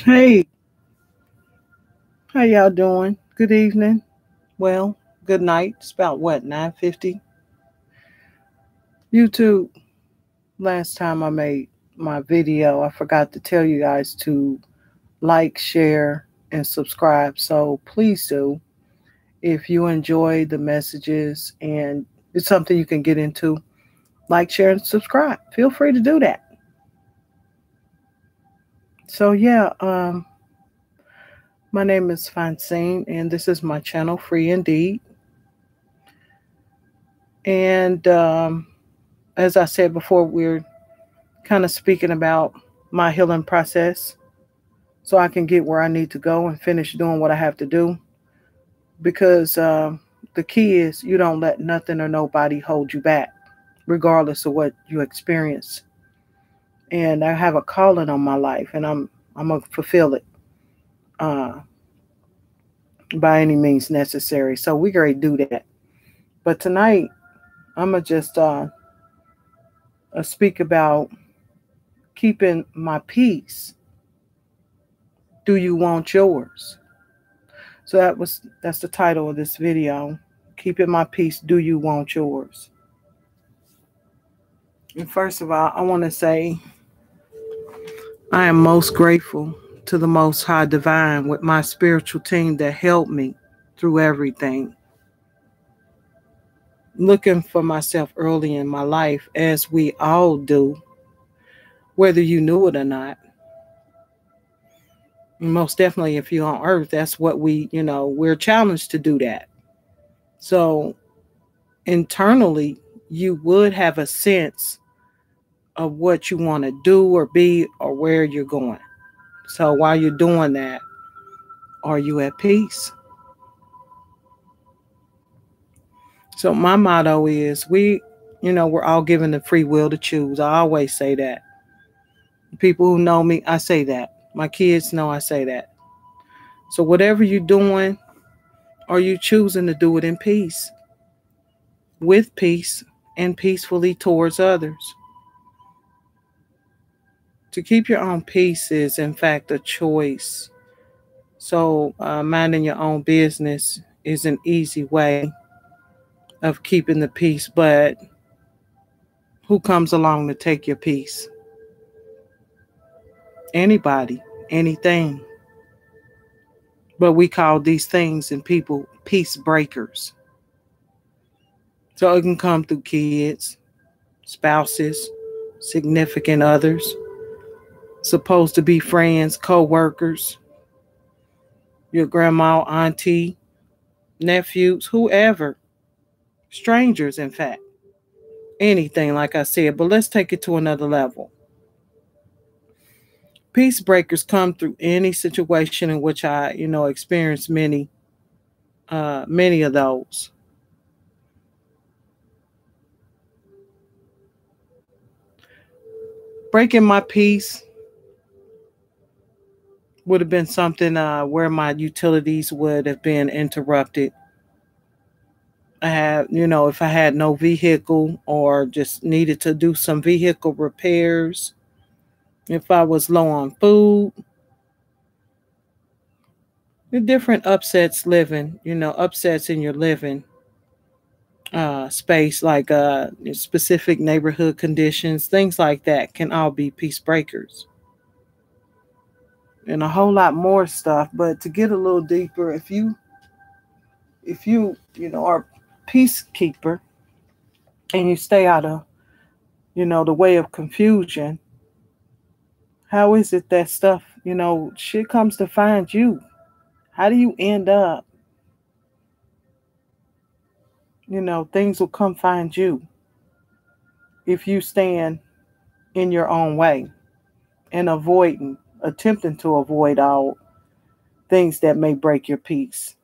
Hey, how y'all doing? Good evening. Well, good night. It's about what, 9:50? YouTube. Last time I made my video, I forgot to tell you guys to like, share, and subscribe. So please do. If you enjoy the messages and it's something you can get into, like, share, and subscribe. Feel free to do that. So yeah, my name is Francine, and this is my channel, Free Indeed. And as I said before, we're kind of speaking about my healing process so I can get where I need to go and finish doing what I have to do. Because the key is you don't let nothing or nobody hold you back, regardless of what you experience. And I have a calling on my life, and I'm gonna fulfill it uh, by any means necessary. So we gotta do that. But tonight I'm gonna just speak about keeping my peace. Do you want yours? So that's the title of this video. Keeping my peace. Do you want yours? And first of all, I want to say I am most grateful to the Most High Divine with my spiritual team that helped me through everything. Looking for myself early in my life, as we all do, whether you knew it or not. Most definitely, if you're on earth, that's what we're challenged to do that. So internally, you would have a sense of what you want to do or be or where you're going. So while you're doing that, are you at peace? So my motto is we're all given the free will to choose. I always say that. People who know me, I say that. My kids know I say that. So whatever you're doing, are you choosing to do it in peace, with peace, and peacefully towards others? To keep your own peace is, in fact, a choice. So minding your own business is an easy way of keeping the peace, but who comes along to take your peace? Anybody, anything. But we call these things and people peace breakers. So it can come through kids, spouses, significant others, supposed to be friends, co-workers, your grandma, auntie, nephews, whoever, strangers, in fact, anything, like I said. But let's take it to another level. Peace breakers come through any situation in which I, experienced many of those. Breaking my peace would have been something where my utilities would have been interrupted. I had, if I had no vehicle or just needed to do some vehicle repairs, if I was low on food, the different upsets living, upsets in your living space, like specific neighborhood conditions, things like that can all be peace breakers. And a whole lot more stuff. But to get a little deeper, if you are a peacekeeper and you stay out of, the way of confusion, how is it that stuff, shit comes to find you? How do you end up, things will come find you if you stand in your own way and attempting to avoid all things that may break your peace.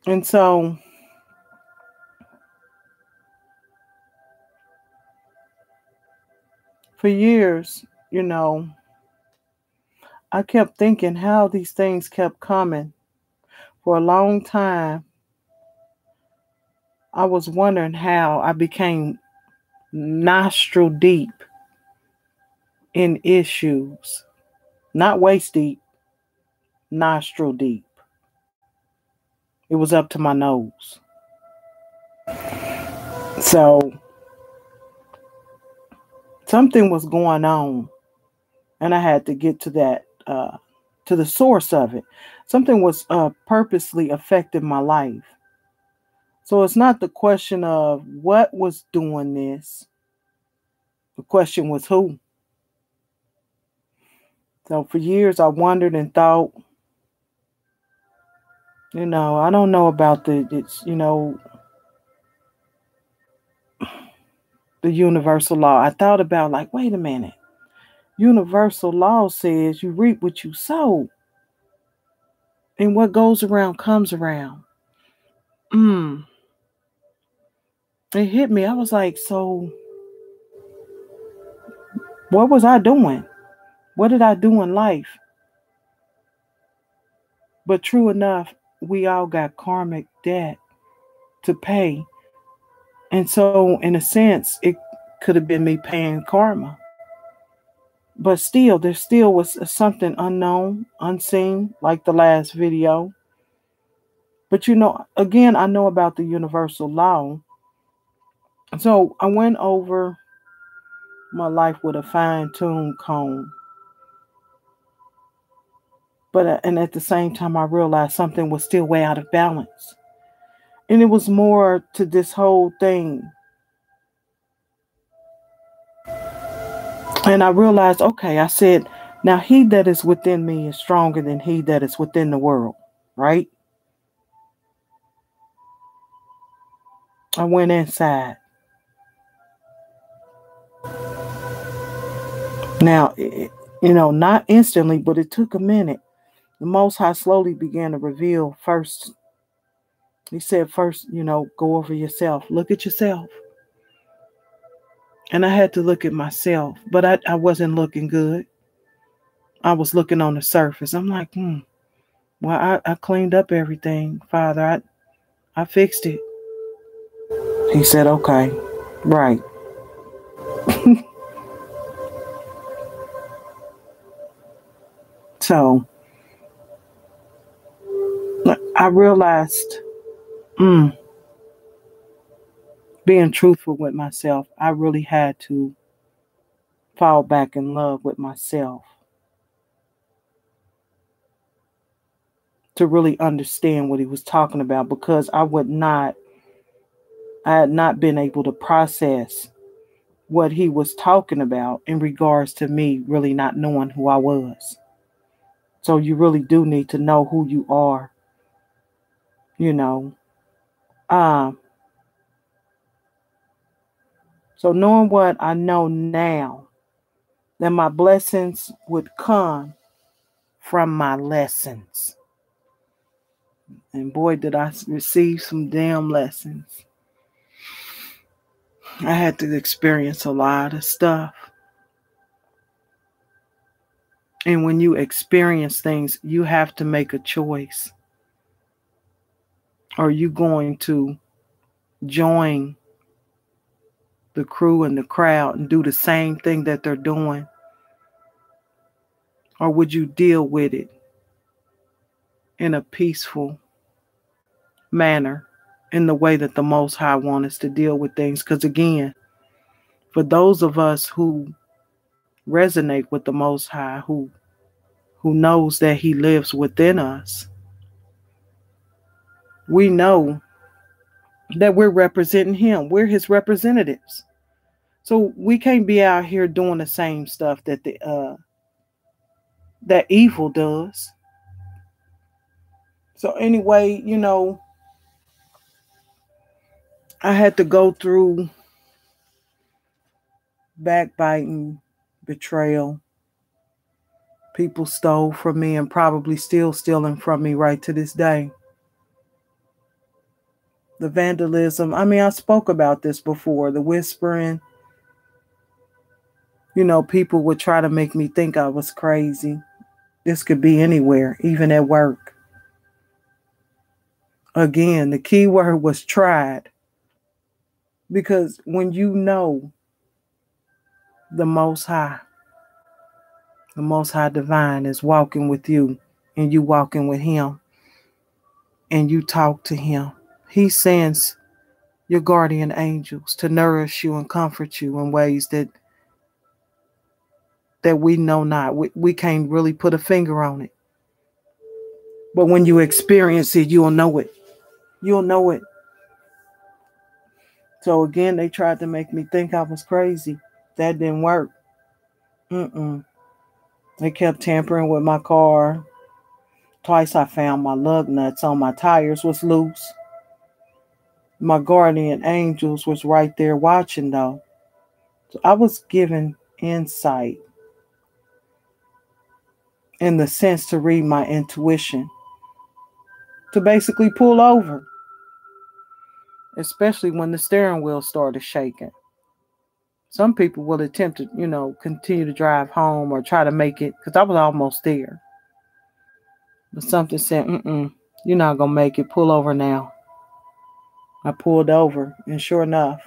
And so for years, I kept thinking how these things kept coming. For a long time, I was wondering how I became nostril deep in issues, not waist deep, nostril deep. It was up to my nose. So something was going on, and I had to get to that, to the source of it. Something was purposely affecting my life. So it's not the question of what was doing this. The question was who. So for years I wondered and thought, I don't know about the universal law. I thought about, like, wait a minute. Universal law says you reap what you sow. And what goes around comes around. It hit me. I was like, so what was I doing? What did I do in life? But true enough, we all got karmic debt to pay. And so, in a sense, it could have been me paying karma. But still, there still was something unknown, unseen, like the last video. But again, I know about the universal law. So I went over my life with a fine-tuned comb. And at the same time, I realized something was still way out of balance. And it was more to this whole thing. And I realized, okay, I said, now he that is within me is stronger than he that is within the world, right? I went inside. Now, not instantly, but it took a minute. The Most High slowly began to reveal first. He said, first, go over yourself. Look at yourself. And I had to look at myself, but I wasn't looking good. I was looking on the surface. I'm like, well, I cleaned up everything, Father. I fixed it. He said, okay, right. So I realized, being truthful with myself, I really had to fall back in love with myself to really understand what he was talking about, because I had not been able to process what he was talking about in regards to me really not knowing who I was. So you really do need to know who you are, So knowing what I know now, that my blessings would come from my lessons. And boy, did I receive some damn lessons. I had to experience a lot of stuff. And when you experience things, you have to make a choice. Are you going to join the crew and the crowd and do the same thing that they're doing? Or would you deal with it in a peaceful manner, in the way that the Most High wants us to deal with things? Because again, for those of us who resonate with the Most High, who knows that he lives within us, we know that we're representing him. We're his representatives. So we can't be out here doing the same stuff that that evil does. So anyway, I had to go through backbiting, betrayal. People stole from me and probably still stealing from me right to this day. The vandalism. I mean, I spoke about this before. The whispering. People would try to make me think I was crazy. This could be anywhere, even at work. Again, the key word was tried. Because when you know the Most High, The Most High Divine is walking with you, and you walking with him, and you talk to him. He sends your guardian angels to nourish you and comfort you in ways that we know not. We can't really put a finger on it. But when you experience it, you'll know it. You'll know it. So again, they tried to make me think I was crazy. That didn't work. They kept tampering with my car. Twice I found my lug nuts on my tires was loose. My guardian angels was right there watching though. So I was given insight in the sense to read my intuition, to basically pull over, especially when the steering wheel started shaking. Some people will attempt to, continue to drive home or try to make it because I was almost there. But something said, you're not going to make it. Pull over now. I pulled over, and sure enough,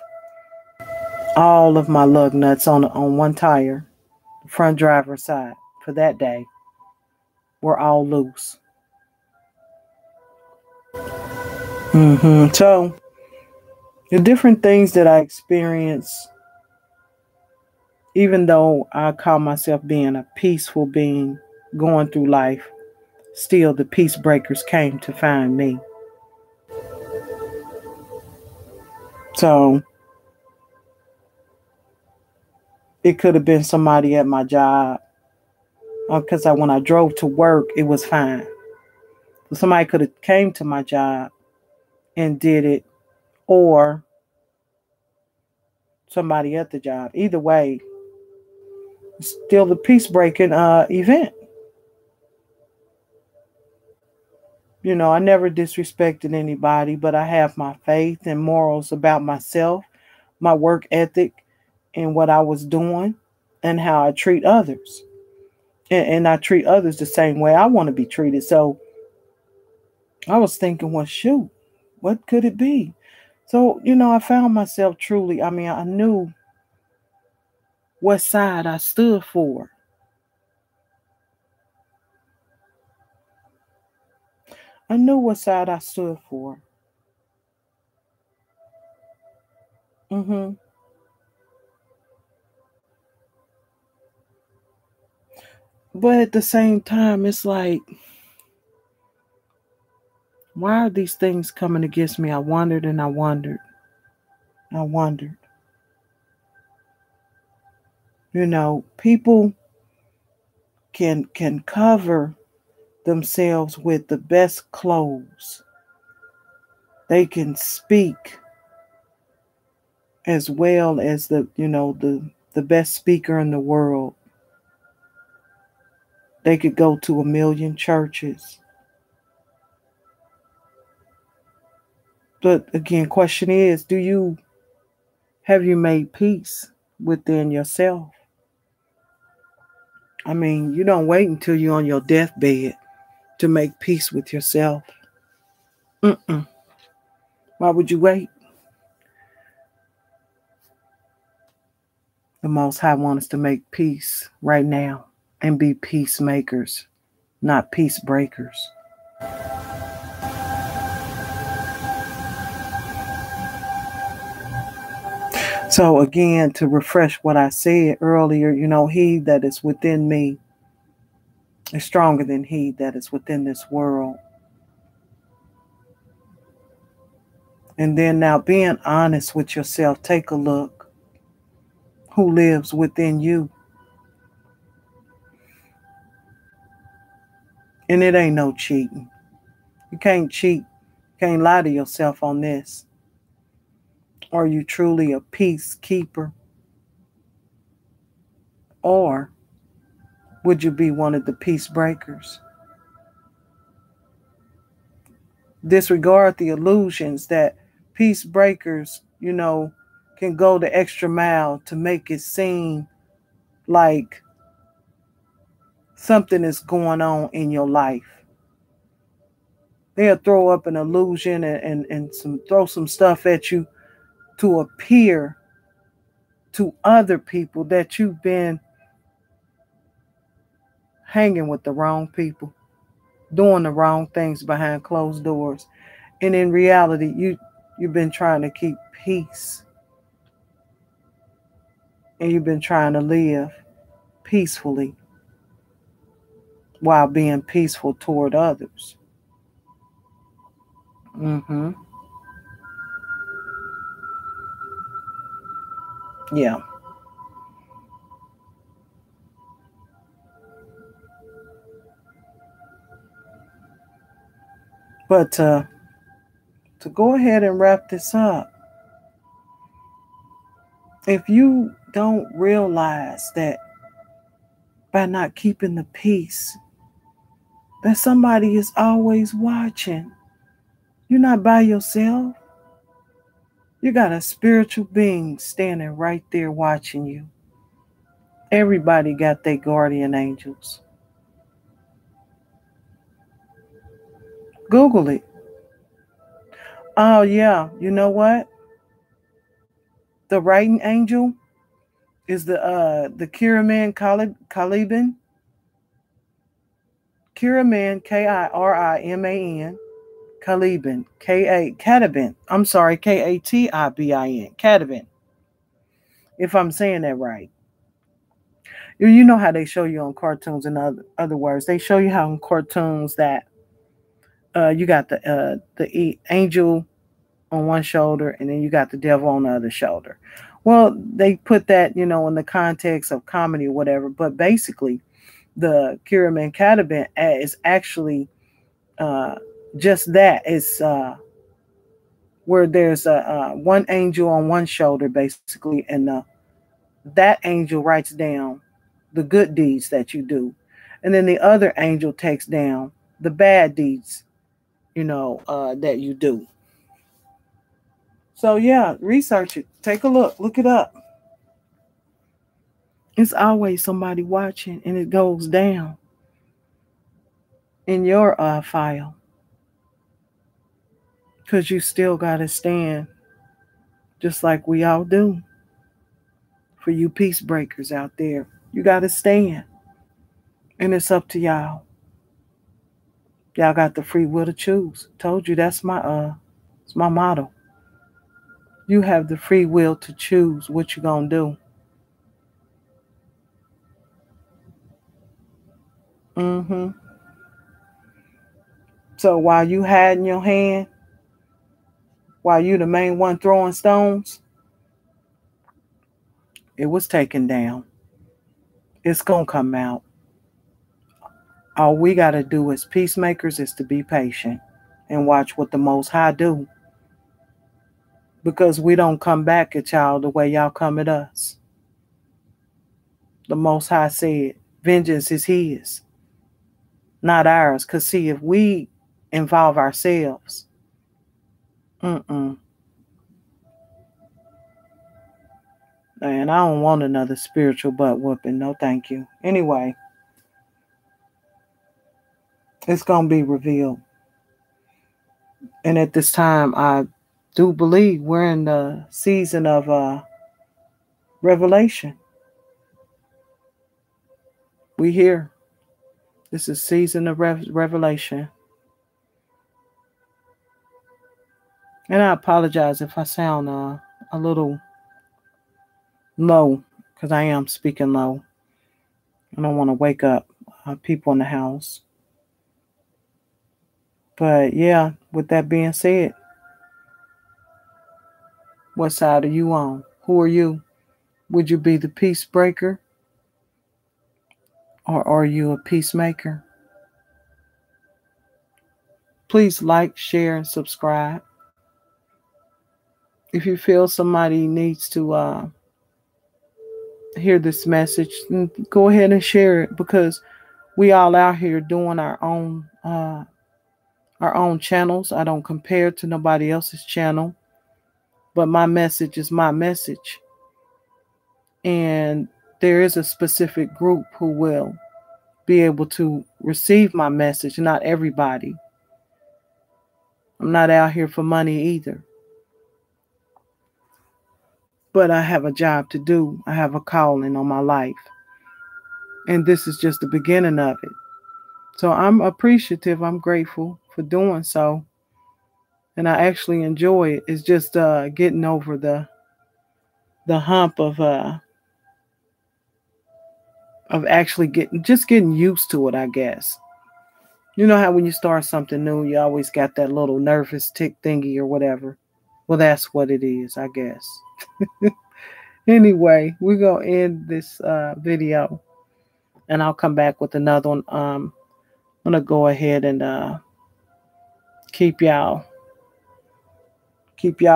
all of my lug nuts on one tire, the front driver's side, for that day, were all loose. So, the different things that I experienced, even though I call myself being a peaceful being going through life, still the peace breakers came to find me. So it could have been somebody at my job, because when I drove to work, it was fine. So somebody could have came to my job and did it, or somebody at the job. Either way, it's still the peace breaking event. I never disrespected anybody, but I have my faith and morals about myself, my work ethic, and what I was doing, and how I treat others. And I treat others the same way I want to be treated. So I was thinking, well, shoot, what could it be? So, I found myself truly, I knew what side I stood for. I knew what side I stood for. But at the same time, it's like, why are these things coming against me? I wondered and I wondered. I wondered. People can cover themselves with the best clothes. They can speak as well as the best speaker in the world. They could go to 1,000,000 churches. But again, question is, have you made peace within yourself? You don't wait until you're on your deathbed to make peace with yourself. Why would you wait? The Most High wants us to make peace right now and be peacemakers, not peace breakers. So again, to refresh what I said earlier, he that is within me is stronger than he that is within this world. And then now being honest with yourself, take a look. Who lives within you? And it ain't no cheating. You can't cheat. You can't lie to yourself on this. Are you truly a peacekeeper? Or would you be one of the peace breakers? Disregard the illusions that peace breakers, can go the extra mile to make it seem like something is going on in your life. They'll throw up an illusion and throw some stuff at you to appear to other people that you've been hanging with the wrong people, doing the wrong things behind closed doors. And in reality, you've been trying to keep peace, and you've been trying to live peacefully while being peaceful toward others. Mm-hmm. Yeah. But to go ahead and wrap this up, if you don't realize that by not keeping the peace, that somebody is always watching, you're not by yourself. You got a spiritual being standing right there watching you. Everybody got their guardian angels. Google it. Oh, yeah. You know what? The writing angel is the Kiriman Kaliban. Kiriman, Kiriman, Kaliban, Katibin. I'm sorry, Katibin. Katibin. If I'm saying that right. You know how they show you on cartoons, in other words. They show you how in cartoons that you got the angel on one shoulder and then you got the devil on the other shoulder. Well, they put that, in the context of comedy or whatever, but basically the Kiriman Katibin is actually just that. It's where there's one angel on one shoulder, basically, and that angel writes down the good deeds that you do, and then the other angel takes down the bad deeds, that you do. So yeah, research it. Take a look it up. It's always somebody watching, and it goes down in your file, because you still got to stand, just like we all do. For you peace breakers out there, you got to stand, and it's up to y'all. Y'all got the free will to choose. Told you that's it's my motto. You have the free will to choose what you're gonna do. Mm-hmm. So while you had in your hand, while you the main one throwing stones, it was taken down. It's gonna come out. All we gotta do as peacemakers is to be patient and watch what the Most High do. Because we don't come back at y'all the way y'all come at us. The Most High said, vengeance is his, not ours. Because see, if we involve ourselves, and I don't want another spiritual butt whooping. No, thank you. Anyway, it's going to be revealed. And at this time, I do believe we're in the season of revelation. We here. This is season of revelation. And I apologize if I sound a little low, because I am speaking low. I don't want to wake up people in the house. But yeah, with that being said, what side are you on? Who are you? Would you be the peace breaker? Or are you a peacemaker? Please like, share, and subscribe. If you feel somebody needs to hear this message, then go ahead and share it, because we all out here doing our own channels. I don't compare to nobody else's channel, but my message is my message. And there is a specific group who will be able to receive my message, not everybody. I'm not out here for money either. But I have a job to do. I have a calling on my life. And this is just the beginning of it. So I'm appreciative. I'm grateful for doing so. And I actually enjoy it. It's just getting over the hump of actually getting used to it, I guess. You know how when you start something new, you always got that little nervous tick thingy or whatever. Well, that's what it is, I guess. Anyway, we're going to end this video, and I'll come back with another one. I'm going to go ahead and keep y'all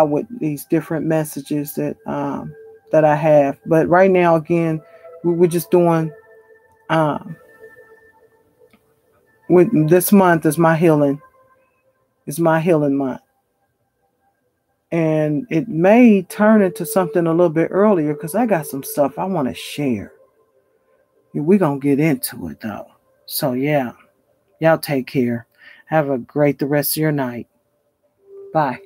with these different messages that I have. But right now, again, we're just doing with this month is my healing. It's my healing month. And it may turn into something a little bit earlier because I got some stuff I want to share. We're going to get into it, though. So, yeah, y'all take care. Have a great the rest of your night. Bye.